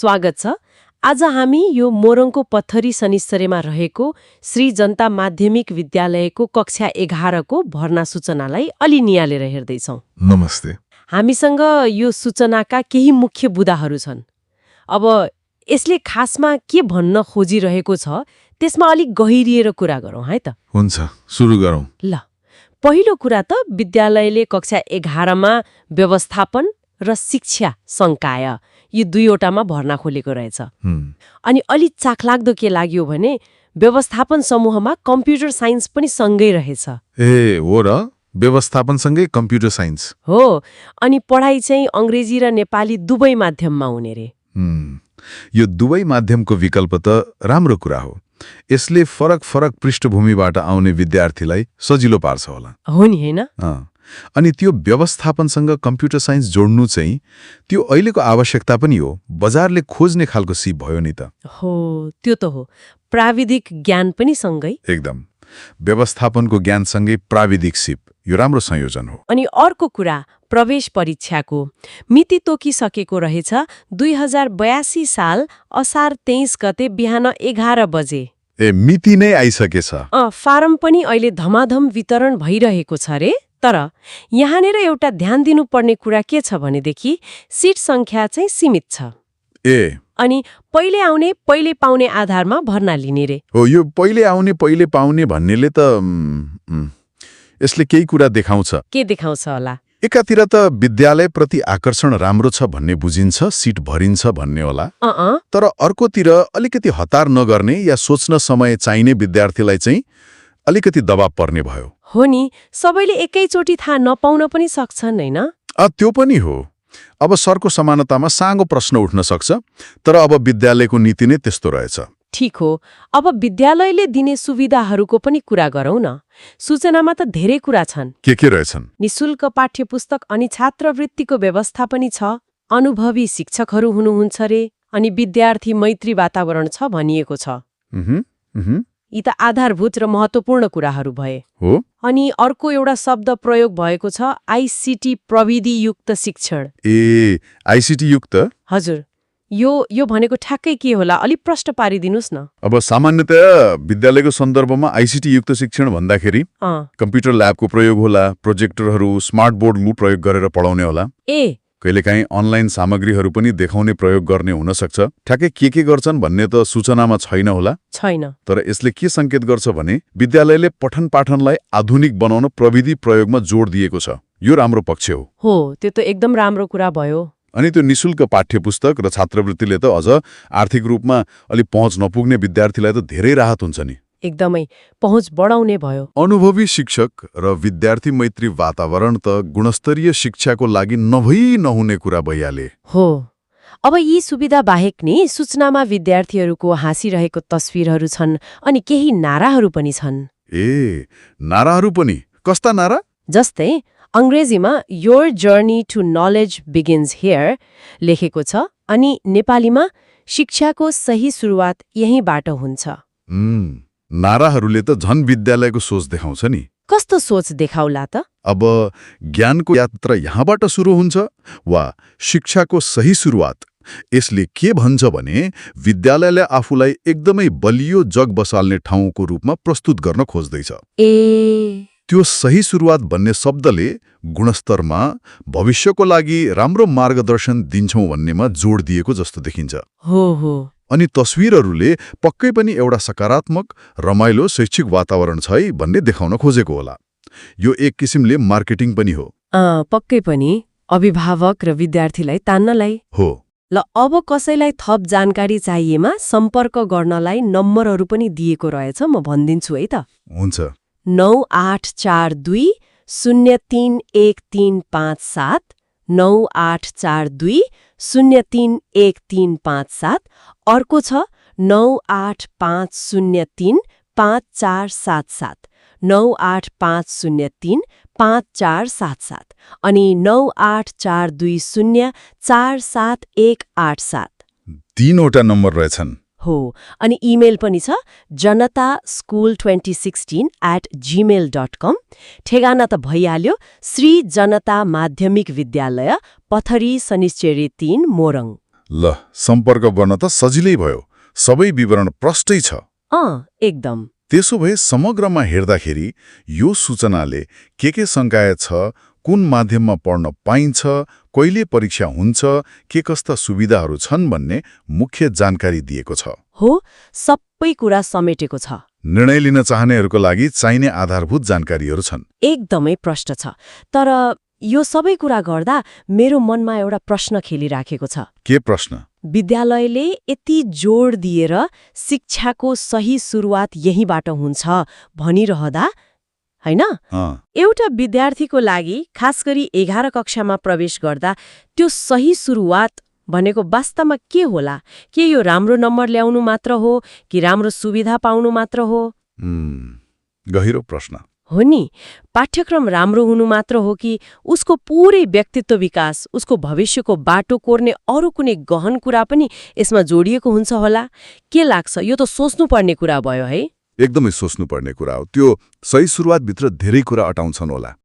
स्वागत छ। आज हामी यो मोरङको पत्थरी शनिश्चरीमा रहेको श्री जनता माध्यमिक विद्यालयको कक्षा 11 को भर्ना सूचनालाई अलि नियालेर हेर्दैछौँ। नमस्ते। हामीसँग यो सूचनाका केही मुख्य बुदाहरू छन्। अब यसले खासमा के भन्न खोजिरहेको छ त्यसमा अलिक गहिरिएर कुरा गरौँ है त। हुन्छ, सुरु गरौँ। ल, पहिलो कुरा त विद्यालयले कक्षा 11 मा व्यवस्थापन र शिक्षा संकाय यी दुईवटामा भर्ना खोलेको रहेछ। अनि अलि चाखलाग्दो के लाग्यो भने व्यवस्थापन समूहमा कम्प्युटर साइन्स पनि सँगै रहेछ। ए हो र, व्यवस्थापनसँगै कम्प्युटर साइन्स हो। अनि पढाइ चाहिँ अंग्रेजी र नेपाली दुवै माध्यममा हुने रे। यो दुवै माध्यमको विकल्प त राम्रो कुरा हो। यसले फरक फरक पृष्ठभूमिबाट आउने विद्यार्थीलाई सजिलो पार्छ होला। हो नि, हैन? अनि त्यो व्यवस्थापनसँग कम्प्युटर साइन्स जोड्नु चाहिँ त्यो अहिलेको आवश्यकता पनि हो। बजारले खोज्ने खालको सिप भयो नि त। हो, त्यो त हो। प्राविधिक ज्ञान पनि सँगै। एकदम। व्यवस्थापनको ज्ञानसँगै प्राविधिक सिप, यो राम्रो संयोजन हो। अनि अर्को कुरा, प्रवेश परीक्षाको मिति तोकिसकेको रहेछ। 2082 साल असार 23 गते बिहान 11 बजे। ए, मिति नै आइसकेछ। फारम पनि अहिले धमाधम वितरण भइरहेको छ रे। तर यहाँनिर एउटा ध्यान दिनुपर्ने कुरा के छ भनेदेखि सिट संख्या चाहिँ सीमित छ। ए, अनि पहिले आउने पहिले पाउने आधारमा भर्ना लिने रे। हो, यो पहिले आउने पहिले पाउने भन्नेले त यसले केही कुरा देखाउँछ। के देखाउँछ होला? एकातिर त विद्यालयप्रति आकर्षण राम्रो छ भन्ने बुझिन्छ, सिट भरिन्छ भन्ने होला। तर अर्कोतिर अलिकति हतार नगर्ने या सोच्न समय चाहिने विद्यार्थीलाई चाहिँ अलिकति दबाव पर्ने भयो। हो नि, सबैले एकैचोटि थाहा नपाउन पनि सक्छन्, हैन? त्यो पनि हो। अब सरको समानतामा साँगो प्रश्न उठ्न सक्छ, तर अब विद्यालयको नीति नै त्यस्तो रहेछ। ठीक हो। अब विद्यालयले दिने सुविधाहरूको पनि कुरा गरौँ न। सूचनामा त धेरै कुरा छन्। के रहेछन्? निशुल्क पाठ्यपुस्तक अनि छात्रवृत्तिको व्यवस्था पनि छ। अनुभवी शिक्षकहरू हुनुहुन्छ रे। अनि विद्यार्थी मैत्री वातावरण छ भनिएको छ। यी त आधारभूत र महत्त्वपूर्ण कुराहरू भए। हो। अनि अर्को एउटा शब्द प्रयोग भएको छ, आईसीटी प्रविधियुक्त शिक्षण। ए, आईसीटी युक्त? हजुर। यो भनेको ठ्याक्कै के होला? अलिक प्रश्न पारिदिनुस् न। अब सामान्यतया विद्यालयको सन्दर्भमा आईसीटी युक्त शिक्षण भन्दाखेरि कम्प्युटर ल्याबको प्रयोग होला, प्रोजेक्टरहरू, स्मार्ट बोर्ड प्रयोग गरेर पढाउने होला। ए, कहिलेकाहीँ अनलाइन सामग्रीहरू पनि देखाउने प्रयोग गर्ने हुन सक्छ। ठ्याक्कै के गर्छन् भन्ने त सूचनामा छैन होला। छैन। तर यसले के संकेत गर्छ भने विद्यालयले पठन पाठनलाई आधुनिक बनाउन प्रविधि प्रयोगमा जोड दिएको छ। यो राम्रो पक्ष हो। हो, त्यो त एकदम राम्रो कुरा भयो। अनि त्यो निशुल्क पाठ्यपुस्तक र छात्रवृत्तिले त अझ आर्थिक रूपमा अलि पहुँच नपुग्ने विद्यार्थीलाई त धेरै राहत हुन्छ नि। एकदमै पहुँच बढाउने भयो। अनुभवी शिक्षक र विद्यार्थी मैत्री वातावरण त गुणस्तरीय शिक्षाको लागि नहुने कुरा भइहाले। हो। अब यी सुविधा बाहेक नि सूचनामा विद्यार्थीहरूको हाँसिरहेको तस्विरहरू छन् अनि केही नाराहरू पनि छन्। ए, नाराहरू पनि? कस्ता नारा? जस्तै अंग्रेजीमा your journey to knowledge begins here लेखेको छ अनि नेपालीमा शिक्षाको सही सुरुवात यहीँबाट हुन्छ। नाराहरूले त झन विद्यालयको सोच देखाउँछ नि। कस्तो सोच देखाउला त? अब ज्ञानको यात्रा यहाँबाट सुरु हुन्छ वा शिक्षाको सही सुरुवात? यसले के भन्छ भने विद्यालयले आफूलाई एकदमै बलियो जग बसाल्ने ठाउँको रूपमा प्रस्तुत गर्न खोज्दैछ। ए, त्यो सही सुरुवात भन्ने शब्दले गुणस्तरमा भविष्यको लागि राम्रो मार्गदर्शन दिन्छौं भन्नेमा जोड दिएको जस्तो देखिन्छ। हो। अनि तस्विरहरूले पक्कै पनि एउटा सकारात्मक रमाइलो शैक्षिक वातावरण छ है भन्ने देखाउन खोजेको होला। यो एक किसिमले मार्केटिङ पनि हो। पक्कै पनि अभिभावक र विद्यार्थीलाई तान्नलाई हो। ल, अब कसैलाई थप जानकारी चाहिएमा सम्पर्क गर्नलाई नम्बरहरू पनि दिएको रहेछ, म भनिदिन्छु है त। हुन्छ। 9842 031357 9842 031357। अर्को छ 98503547 985035 5477 अनि 9842047187। तीनवटा नम्बर रहेछन्। हो। अनि इमेल पनि छ janata school2016@gmail.com। ठेगाना त भइहाल्यो, श्री जनता माध्यमिक विद्यालय, पथरी शनिश्चरी 3 मोरङ। ल सम्पर्क गर्न त सजिलै भयो, सबै विवरण प्रष्टै छ। एकदम। त्यसो भए समग्रमा हेर्दाखेरि यो सूचनाले के संकाय छ, कुन माध्यममा पढ्न पाइन्छ, कहिले परीक्षा हुन्छ, के कस्ता सुविधाहरू छन् भन्ने मुख्य जानकारी दिएको छ। हो, सबै कुरा समेटेको छ। निर्णय लिन चाहनेहरूको लागि चाहिने आधारभूत जानकारीहरू छन्। एकदमै प्रष्ट छ। तर यो सबै कुरा गर्दा मेरो मनमा एउटा प्रश्न खेलिराखेको छ। के प्रश्न? विद्यालयले यति जोड दिएर शिक्षाको सही सुरुवात यहीँबाट हुन्छ भनिरहँदा, हैन, एउटा विद्यार्थीको लागि खास गरी 11 कक्षामा प्रवेश गर्दा त्यो सही सुरुवात भनेको वास्तवमा के होला? के यो राम्रो नम्बर ल्याउनु मात्र हो कि राम्रो सुविधा पाउनु मात्र हो? गहिरो प्रश्न हो नि। पाठ्यक्रम राम्रो हुनु मात्र हो कि उसको पुरै व्यक्तित्व विकास, उसको भविष्यको बाटो कोर्ने अरू कुनै गहन कुरा पनि यसमा जोडिएको हुन्छ होला? के लाग्छ? यो त सोच्नुपर्ने कुरा भयो है। एकदमै सोच्नुपर्ने कुरा हो। त्यो सही सुरुवातभित्र धेरै कुरा अटाउँछन् होला।